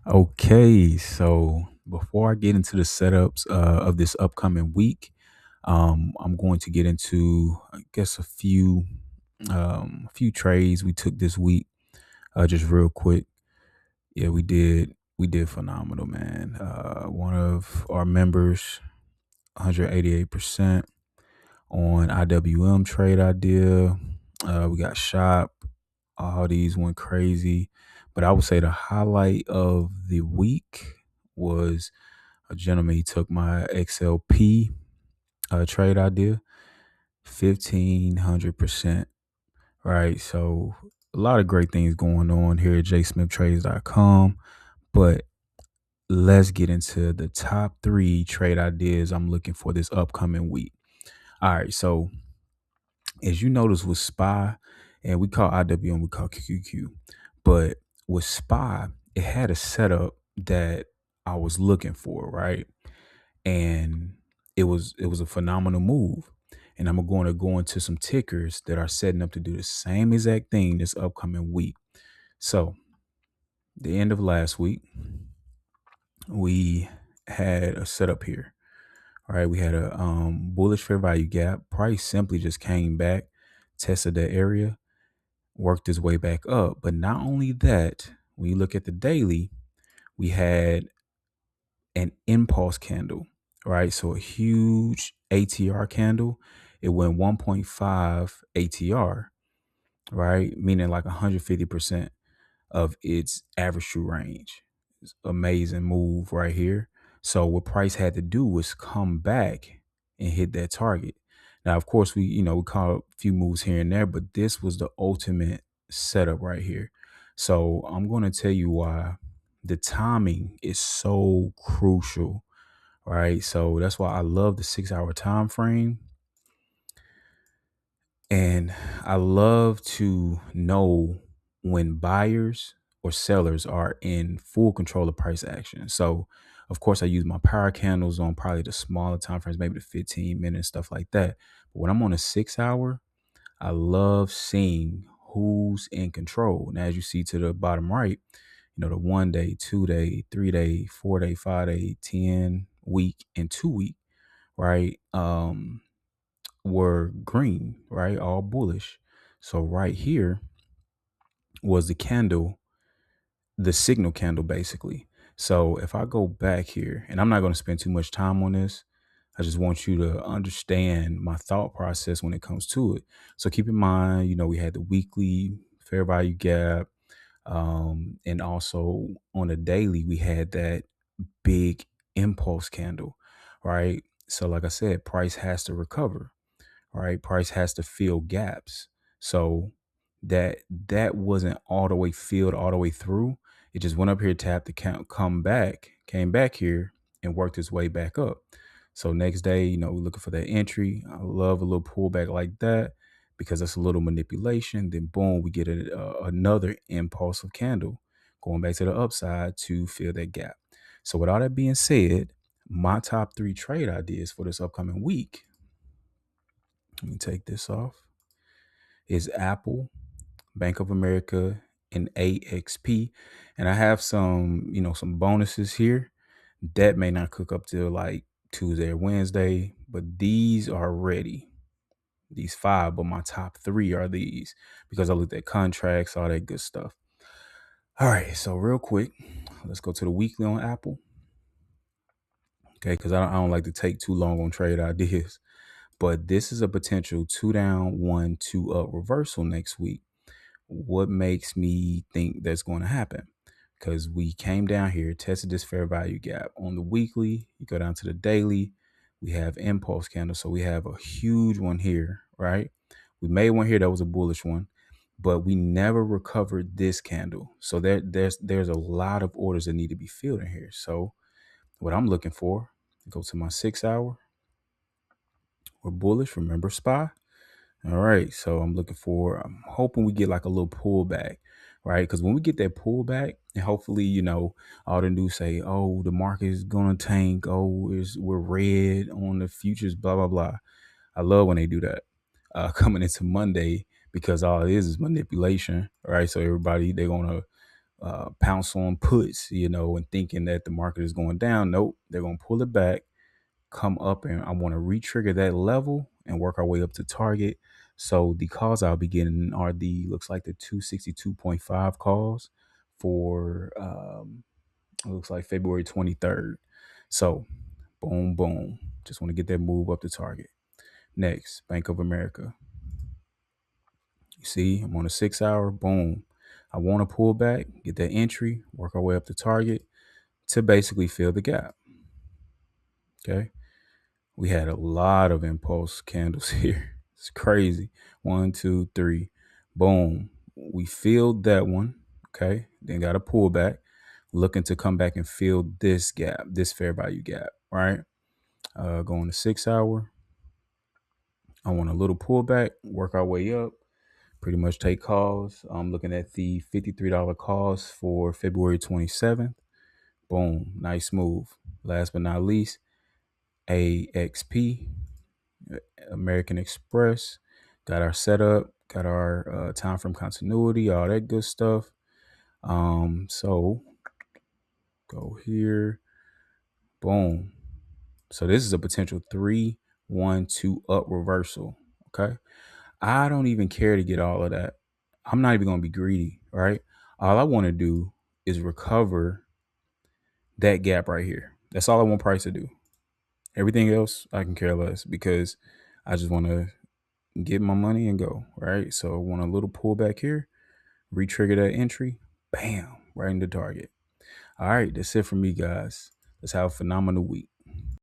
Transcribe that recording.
Okay, so before I get into the setups of this upcoming week, I'm going to get into, I guess, a few trades we took this week. Just real quick, yeah, we did phenomenal, man. One of our members, 188% on IWM trade idea. We got shop. All these went crazy, but I would say the highlight of the week was a gentleman. He took my XLP trade idea, 1,500%. Right. So a lot of great things going on here at jsmithtrades.com. But let's get into the top three trade ideas I'm looking for this upcoming week. All right. So as you notice with SPY, and we call IWM, we call QQQ, but with SPY, it had a setup that I was looking for, right? And it was a phenomenal move. And I'm going to go into some tickers that are setting up to do the same exact thing this upcoming week. So the end of last week, we had a setup here. All right, we had a bullish fair value gap. Price simply just came back, tested that area, worked its way back up. But not only that, when you look at the daily, we had an impulse candle, right? So a huge ATR candle. It went 1.5 ATR, right? Meaning like 150% of its average true range. It's amazing move right here. So what price had to do was come back and hit that target. Now, of course, we caught a few moves here and there, but this was the ultimate setup right here. So I'm going to tell you why the timing is so crucial, right? So that's why I love the 6 hour time frame. And I love to know when buyers or sellers are in full control of price action. So, of course, I use my power candles on probably the smaller time frames, maybe the 15 minutes, stuff like that. But when I'm on a 6 hour, I love seeing who's in control. Now, as you see to the bottom right, the 1 day, 2 day, 3 day, 4 day, 5 day, 10 week, and 2 week, right? Were green, right? All bullish. So right here was the candle, the signal candle, basically. So if I go back here, and I'm not going to spend too much time on this, I just want you to understand my thought process when it comes to it. So keep in mind, we had the weekly fair value gap, and also on a daily, we had that big impulse candle, right? So like I said, price has to recover, right? Price has to fill gaps. So that wasn't all the way filled all the way through. It just went up here, tapped the count, came back here and worked its way back up. So next day, we're looking for that entry. I love a little pullback like that because that's a little manipulation. Then boom, we get another impulsive candle going back to the upside to fill that gap. So with all that being said, my top three trade ideas for this upcoming week, let me take this off, is Apple, Bank of America, and AXP. And I have some bonuses here that may not cook up till like Tuesday or Wednesday, but these are ready. These five, but my top three are these because I looked at contracts, all that good stuff. All right, so real quick, let's go to the weekly on Apple. Okay, because I don't like to take too long on trade ideas, but this is a potential 2 down, 1, 2 up reversal next week. What makes me think that's going to happen? Because we came down here, tested this fair value gap on the weekly. You go down to the daily, we have impulse candle. So we have a huge one here, right? We made one here that was a bullish one, but we never recovered this candle. So there's a lot of orders that need to be filled in here. So what I'm looking for, go to my 6 hour. We're bullish. Remember SPY. All right, so I'm hoping we get like a little pullback, right? Because when we get that pullback, and hopefully, all the news say, oh, the market is gonna tank, oh, we're red on the futures, blah blah blah. I love when they do that coming into Monday because all it is manipulation, right? So everybody they're gonna pounce on puts, and thinking that the market is going down. Nope, they're going to pull it back, come up, and I want to re-trigger that level and work our way up to target. So the calls I'll be getting are looks like the 262.5 calls for it looks like February 23rd. So boom, boom. Just want to get that move up to target. Next, Bank of America. You see, I'm on a 6 hour. Boom. I want to pull back, get that entry, work our way up to target to basically fill the gap. Okay. We had a lot of impulse candles here. It's crazy. 1, 2, 3. Boom. We filled that one. Okay. Then got a pullback. Looking to come back and fill this gap, this fair value gap. Right. Going to 6 hour. I want a little pullback, work our way up, pretty much take calls. I'm looking at the $53 calls for February 27th. Boom. Nice move. Last but not least, AXP, American Express. Got our setup, got our time frame continuity, all that good stuff. So go here. Boom. So this is a potential 3, 1, 2 up reversal. Okay. I don't even care to get all of that. I'm not even going to be greedy, right? All I want to do is recover that gap right here. That's all I want price to do. Everything else, I can care less because I just want to get my money and go, right? So I want a little pullback here, re-trigger that entry, bam, right into target. All right, that's it for me, guys. Let's have a phenomenal week.